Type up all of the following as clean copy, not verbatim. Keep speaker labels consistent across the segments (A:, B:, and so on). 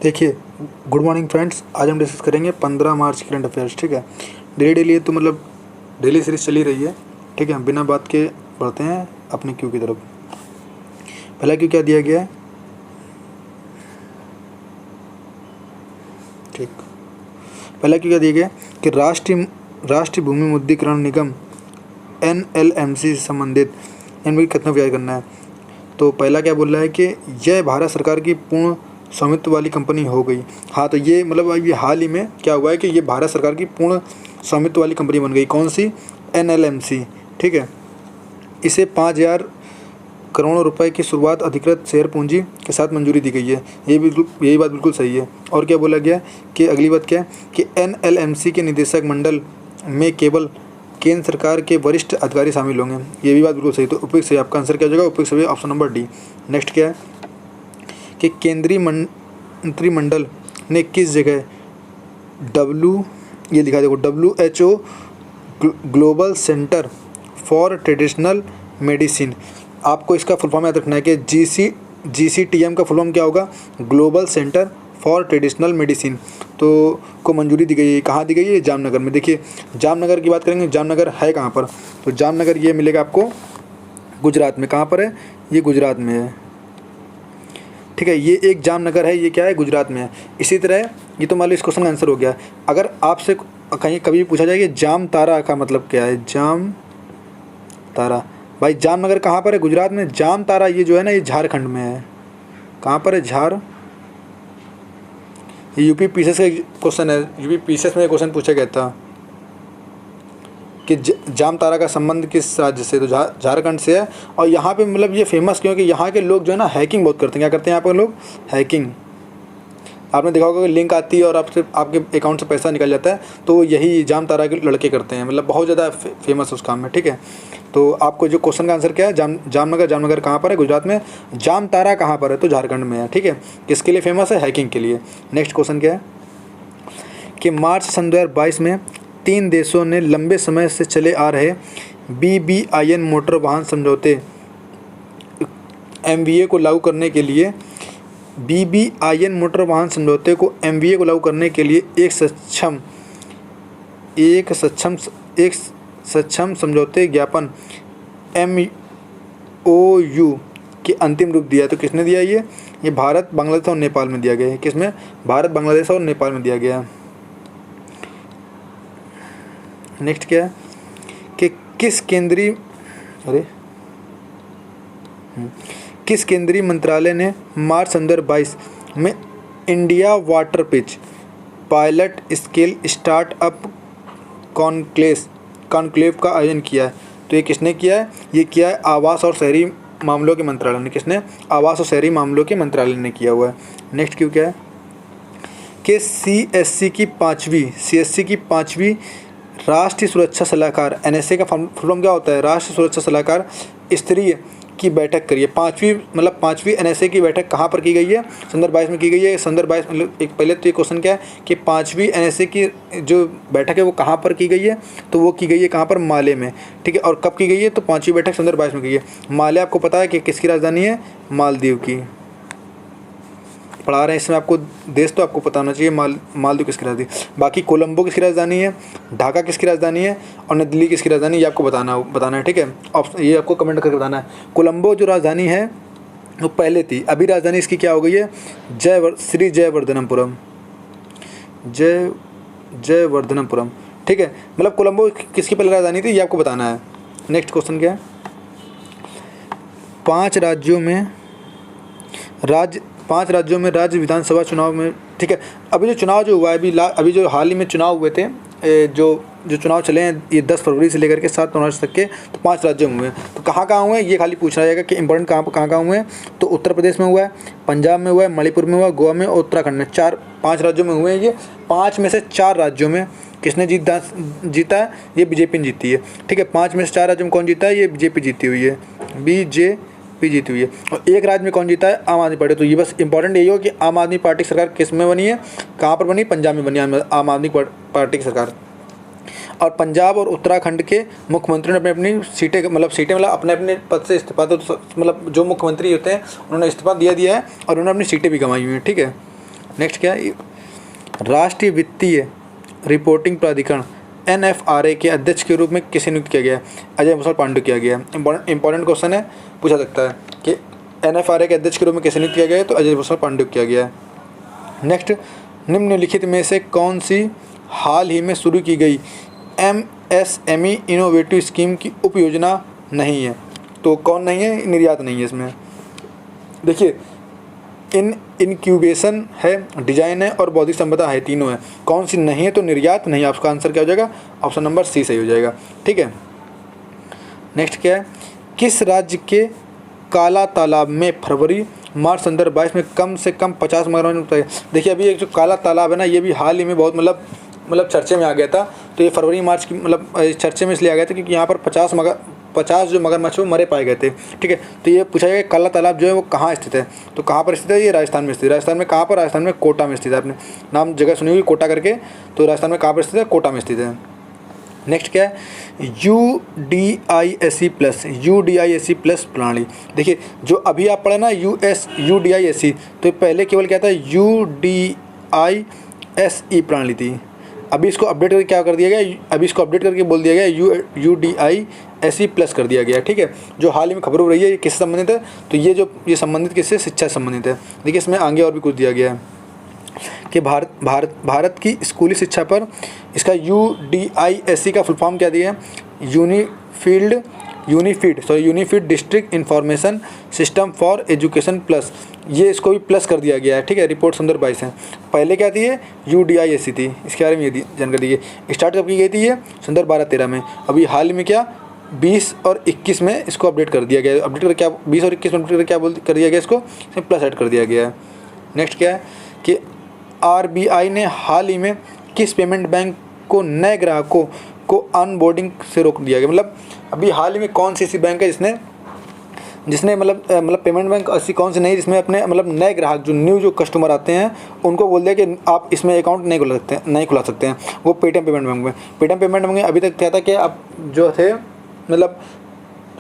A: देखिए, good morning friends. आज हम डिस्कस करेंगे 15 मार्च करंट अफेयर्स। ठीक है, डेली तो मतलब डेली सीरीज चली रही है। ठीक है, बिना बात के बढ़ते हैं अपने क्यू की तरफ। पहला क्यू क्या दिया गया है? ठीक, पहला क्यू क्या दिया गया कि राष्ट्रीय भूमि मुद्रीकरण निगम NLMC से संबंधित इनमें कितना व्यय करना है। तो पहला क्या बोल रहा है कि यह भारत सरकार की पूर्ण स्वामित्व वाली कंपनी हो गई। हाँ, तो ये मतलब ये हाल ही में क्या हुआ है कि ये भारत सरकार की पूर्ण स्वामित्व वाली कंपनी बन गई। कौन सी? NLMC। ठीक है, इसे 5,000 करोड़ रुपए की शुरुआत अधिकृत शेयर पूंजी के साथ मंजूरी दी गई है। यही बात बिल्कुल सही है। और क्या बोला गया कि अगली बात क्या है कि NLMC के निदेशक मंडल में केवल केंद्र सरकार के वरिष्ठ अधिकारी शामिल होंगे। ये भी बात बिल्कुल सही। तो उपयुक्त सही, आपका आंसर क्या हो जाएगा? उपयुक्त सही, ऑप्शन नंबर डी। नेक्स्ट क्या है कि केंद्रीय मंत्रिमंडल ने किस जगह ये लिखा देखो WHO global centre for traditional medicine. आपको इसका फुल फॉर्म याद रखना है कि GCTM का फुल फॉर्म क्या होगा? Global centre for traditional medicine. तो को मंजूरी दी गई है। कहाँ दी गई है? जामनगर में। देखिए, जामनगर की बात करेंगे, जामनगर है कहाँ पर? तो जामनगर ये मिलेगा आपको गुजरात में। कहाँ पर है? ये गुजरात में है। ठीक है, ये एक जामनगर है, ये क्या है? गुजरात में है। इसी तरह ये तो मान लो इस क्वेश्चन का आंसर हो गया। अगर आपसे कहीं कभी पूछा जाए कि जाम तारा का मतलब क्या है? जाम तारा, भाई जामनगर कहाँ पर है? गुजरात में। जाम तारा ये जो है ना, ये झारखंड में है। कहाँ पर है? ये UP PCS का क्वेश्चन है। UP PCS में क्वेश्चन पूछा गया था कि जाम तारा का संबंध किस राज्य से? तो झारखंड से है। और यहाँ पे मतलब ये फेमस क्योंकि यहाँ के लोग जो है ना हैकिंग बहुत करते हैं। क्या करते हैं यहाँ पर लोग? हैकिंग। आपने देखा होगा कि लिंक आती है और आपके अकाउंट से पैसा निकल जाता है, तो यही जाम तारा के लड़के करते हैं। मतलब बहुत ज़्यादा फेमस उस काम में। ठीक है, तो आपको जो क्वेश्चन का आंसर क्या है? जामनगर कहाँ पर है? गुजरात में। जाम तारा कहाँ पर है? तो झारखंड में है। ठीक है, किसके लिए फेमस है? हैकिंग के लिए। नेक्स्ट क्वेश्चन क्या है कि मार्च सन 2022 में 3 देशों ने लंबे समय से चले आ रहे BBIN मोटर वाहन समझौते MVA को लागू करने के लिए BBIN मोटर वाहन समझौते को MVA को लागू करने के लिए एक सक्षम समझौते ज्ञापन MOU के अंतिम रूप दिया। तो किसने दिया? ये भारत, बांग्लादेश और नेपाल में दिया गया है। किसमें? भारत, बांग्लादेश और नेपाल में दिया गया है। नेक्स्ट क्या है कि किस केंद्रीय मंत्रालय ने मार्च सन 2022 में India water pitch pilot scale startup conclave का आयोजन किया है? तो ये किसने किया है? ये किया है आवास और शहरी मामलों के मंत्रालय ने। किसने? आवास और शहरी मामलों के मंत्रालय ने किया हुआ है। नेक्स्ट क्यों क्या है कि CSC की पाँचवीं राष्ट्रीय सुरक्षा सलाहकार NSA का फुल फॉर्म क्या होता है? राष्ट्रीय सुरक्षा सलाहकार स्तरीय की बैठक करिए। पाँचवीं NSA की बैठक कहाँ पर की गई है? सन 2022 में की गई है। सन 2022 मतलब एक पहले तो ये क्वेश्चन क्या है कि 5वीं NSA की जो बैठक है वो कहाँ पर की गई है? तो वो की गई है कहाँ पर? माले में। ठीक है, और कब की गई है? तो 5वीं बैठक सन 2022 में की है। माले आपको पता है कि किसकी राजधानी है? मालदीव की। पढ़ा रहे हैं इसमें आपको देश, तो आपको पता होना चाहिए मालदीव किसकी राजधानी। बाकी कोलंबो किसकी राजधानी है, ढाका किसकी राजधानी है और नई दिल्ली किसकी राजधानी, ये आपको बताना है। ठीक है, ये आपको कमेंट करके बताना है। कोलंबो जो राजधानी है वो पहले थी, अभी राजधानी इसकी क्या हो गई है? श्री जयवर्धनपुरम। जयवर्धनपुरम। ठीक है, मतलब कोलंबो किसकी पहले राजधानी थी, ये आपको बताना है। नेक्स्ट क्वेश्चन क्या है? 5 राज्यों में राज्य विधानसभा चुनाव में। ठीक है, अभी जो चुनाव जो हुआ है, अभी जो हाल ही में चुनाव हुए थे, जो चुनाव चले हैं ये 10 फरवरी से लेकर के 7 मार्च तक के, तो 5 राज्यों में हुए हैं। तो कहाँ हुए हैं ये खाली पूछा जाएगा कि इंपॉर्टेंट कहाँ हुए हैं। तो उत्तर प्रदेश में हुआ है, पंजाब में हुआ है, मणिपुर में हुआ, गोवा में और उत्तराखंड में। 5 राज्यों में हुए हैं ये। 5 में से 4 राज्यों में किसने जीता है? ये BJP ने जीती है। ठीक है, 5 में से 4 राज्यों में कौन जीता है? ये BJP जीती हुई है, BJP जीती हुई है। और एक राज्य में कौन जीता है? आम आदमी पार्टी। तो ये बस इंपॉर्टेंट यही हो कि आम आदमी पार्टी सरकार किस में बनी है, कहाँ पर बनी? पंजाब में बनी आम आदमी पार्टी की सरकार। और पंजाब और उत्तराखंड के मुख्यमंत्री ने अपनी सीटें मतलब अपने अपने पद से इस्तीफा, तो मतलब जो मुख्यमंत्री होते हैं उन्होंने इस्तीफा दिया है और उन्होंने अपनी सीटें भी गंवाई हुई हैं। ठीक है, नेक्स्ट क्या है, राष्ट्रीय वित्तीय रिपोर्टिंग प्राधिकरण NFRA के अध्यक्ष के रूप में किसे नियुक्त किया गया है? अजय भूषण पांडे किया गया है। इंपॉर्टेंट क्वेश्चन है, पूछा सकता है कि NFRA के अध्यक्ष के रूप में किसे नियुक्त किया गया है, तो अजय भूषण पांडे किया गया है। नेक्स्ट, निम्नलिखित में से कौन सी हाल ही में शुरू की गई MSME इनोवेटिव स्कीम की उप योजना नहीं है? तो कौन नहीं है? निर्यात नहीं है इसमें। देखिए, इनक्यूबेशन है, डिजाइन है और बौद्धिक संपदा है, तीनों है। कौन सी नहीं है? तो निर्यात नहीं है। आपका आंसर क्या हो जाएगा? ऑप्शन नंबर सी सही हो जाएगा। ठीक है, नेक्स्ट क्या है, किस राज्य के काला तालाब में फरवरी मार्च 2022 में कम से कम 50 मगरमच्छ? देखिए, अभी एक जो काला तालाब है ना, ये भी हाल ही में बहुत मतलब चर्चे में आ गया था। तो ये फरवरी मार्च की चर्चे में इसलिए आ गया था क्योंकि यहाँ पर 50 जो मगरमच्छ वो मरे पाए गए थे। ठीक है, तो ये पूछा गया काला तालाब जो है वो कहाँ स्थित है? तो कहाँ पर स्थित है? ये राजस्थान में स्थित है। राजस्थान में कहाँ पर? राजस्थान में कोटा में स्थित है। आपने नाम जगह सुनी हुई कोटा करके, तो राजस्थान में कहाँ पर स्थित है? कोटा में स्थित है। नेक्स्ट क्या है, UDISC प्लस प्रणाली। देखिए, जो अभी आप पढ़े ना UDISC, तो पहले केवल क्या था? UDISE प्रणाली थी। अभी इसको अपडेट करके क्या कर दिया गया? अभी इसको अपडेट करके बोल दिया गया UDISC प्लस कर दिया गया। ठीक है, जो हाल ही में खबर हो रही है, ये किससे संबंधित है? तो ये संबंधित किससे? शिक्षा से संबंधित है। देखिए, इसमें आगे और भी कुछ दिया गया है कि भारत की स्कूली शिक्षा पर इसका UDISC का फुल फॉर्म क्या दिया है? Unified district information system for education plus. ये इसको भी प्लस कर दिया गया है। ठीक है, रिपोर्ट 2022 है। पहले क्या थी? ये UDISC थी। इसके बारे में ये जानकारी दी गई। स्टार्ट कब की गई थी? ये 2012-13 में। अभी हाल में क्या 20 और 21 में इसको अपडेट कर दिया गया है। अपडेट कर क्या 20 और 21 में अपडेट कर क्या कर दिया गया? इसको इसमें प्लस ऐड कर दिया गया है। नेक्स्ट क्या है कि RBI ने हाल ही में किस पेमेंट बैंक को नए ग्राहकों को अनबोर्डिंग से रोक दिया गया? मतलब अभी हाल ही में कौन सी ऐसी बैंक है जिसने मतलब पेमेंट बैंक ऐसी कौन सी नहीं जिसमें अपने नए ग्राहक जो कस्टमर आते हैं उनको बोल दिया कि आप इसमें अकाउंट नहीं खुला सकते हैं। वो पेटीएम पेमेंट बैंक में। पेटीएम पेमेंट बैंक में अभी तक क्या था कि आप जो थे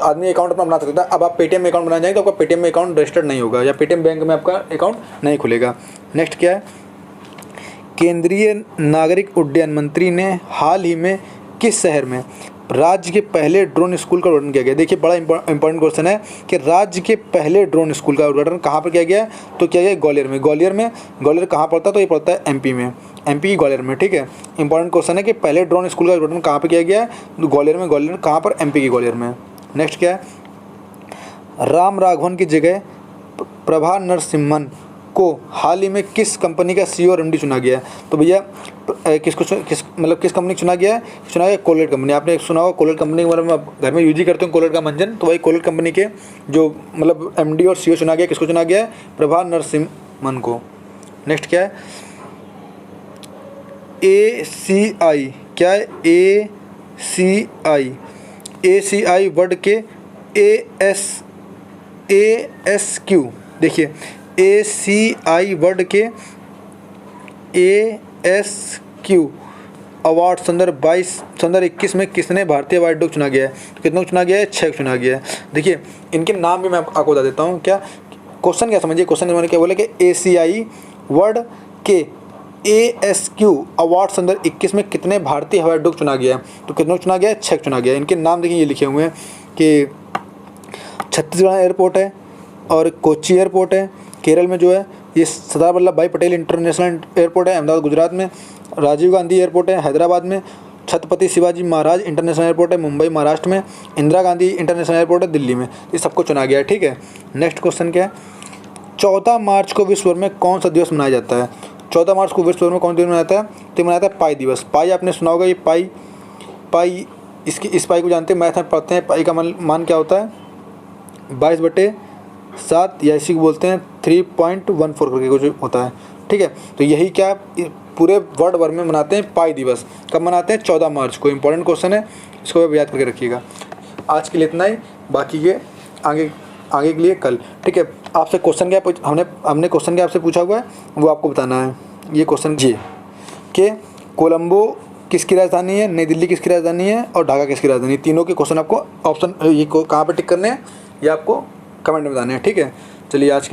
A: आदमी अकाउंट अपना बना सकता है। अब आप पेटीएम में अकाउंट बनाना चाहेंगे तो आपका पेटीएम में अकाउंट रजिस्टर्ड नहीं होगा या पेटीएम बैंक में आपका अकाउंट नहीं खुलेगा। नेक्स्ट क्या है, केंद्रीय नागरिक उड्डयन मंत्री ने हाल ही में किस शहर में राज्य के पहले ड्रोन स्कूल का उद्घाटन किया गया? देखिए, बड़ा इंपॉर्टेंट क्वेश्चन है कि राज्य के पहले ड्रोन स्कूल का उद्घाटन कहाँ पर किया गया? तो किया गया ग्वालियर में। ग्वालियर कहाँ पड़ता है? तो ये पड़ता है MP में, MP की ग्वालियर में। ठीक है, इंपॉर्टेंट क्वेश्चन है कि पहले ड्रोन स्कूल का उद्घाटन कहाँ पर किया गया है? तो ग्वालियर में। ग्वालियर कहाँ पर? MP की ग्वालियर में। नेक्स्ट क्या है, राम राघवन की जगह प्रभा नरसिम्हन को हाल ही में किस कंपनी का CEO और MD चुना गया है? तो भैया किस कंपनी चुना गया है? चुना गया कोलगेट कंपनी। आपने सुना होगा कोलगेट कंपनी के बारे में, आप घर में यूज ही करते हो कोलगेट का मंजन, तो वही कोलगेट कंपनी के जो MD और CEO चुना गया, किसको चुना गया है? प्रभा नरसिम्हन को। नेक्स्ट क्या है, ACI क्या है? ACI वर्ड के ASQ। देखिए, ACI वर्ड के ASQ अवार्ड 2021 में किसने भारतीय हवाई अड्डों को चुना गया है? तो कितना चुना गया है? 6 चुना गया है। देखिए, इनके नाम भी मैं आपको बता देता हूँ। क्या क्वेश्चन क्या समझिए, क्वेश्चन मैंने क्या बोला कि ACI वर्ड के ASQ अवार्ड 2021 में कितने भारतीय हवाई अड्डों को चुना गया है? तो कितना चुना गया है? 6 चुना गया है। इनके नाम देखिए, ये लिखे हुए हैं कि छत्तीसगढ़ एयरपोर्ट है और कोच्चि एयरपोर्ट है केरल में जो है, ये सरदार वल्लभ भाई पटेल इंटरनेशनल एयरपोर्ट है अहमदाबाद गुजरात में, राजीव गांधी एयरपोर्ट है हैदराबाद में, छत्रपति शिवाजी महाराज इंटरनेशनल एयरपोर्ट है मुंबई महाराष्ट्र में, इंदिरा गांधी इंटरनेशनल एयरपोर्ट है दिल्ली में। ये सबको चुना गया है। ठीक है, नेक्स्ट क्वेश्चन क्या है, 14 मार्च को विश्व भर में कौन सा दिवस मनाया जाता है? 14 मार्च को विश्व भर में कौन सा दिवस मनाया जाता है? तो मनाया जाता है पाई दिवस। पाई आपने सुना होगा, ये पाई इस पाई को जानते हैं, मैथ में पढ़ते हैं। पाई का मान क्या होता है? 22/7 या इसी को बोलते हैं 3.14 करके कुछ होता है। ठीक है, तो यही क्या पूरे वर्ल्ड भर में मनाते हैं पाई दिवस। कब मनाते हैं? 14 मार्च को। इंपॉर्टेंट क्वेश्चन है, इसको आप याद करके रखिएगा। आज के लिए इतना ही, बाकी के आगे के लिए कल। ठीक है, आपसे क्वेश्चन क्या हमने क्वेश्चन क्या आपसे पूछा हुआ है वो आपको बताना है। ये क्वेश्चन जी कि कोलंबो किसकी राजधानी है, नई दिल्ली किसकी राजधानी है और ढाका किसकी राजधानी है? तीनों के क्वेश्चन आपको ऑप्शन ये कहाँ पर टिक करने हैं ये आपको कमेंट में बताने हैं। ठीक है, चलिए आज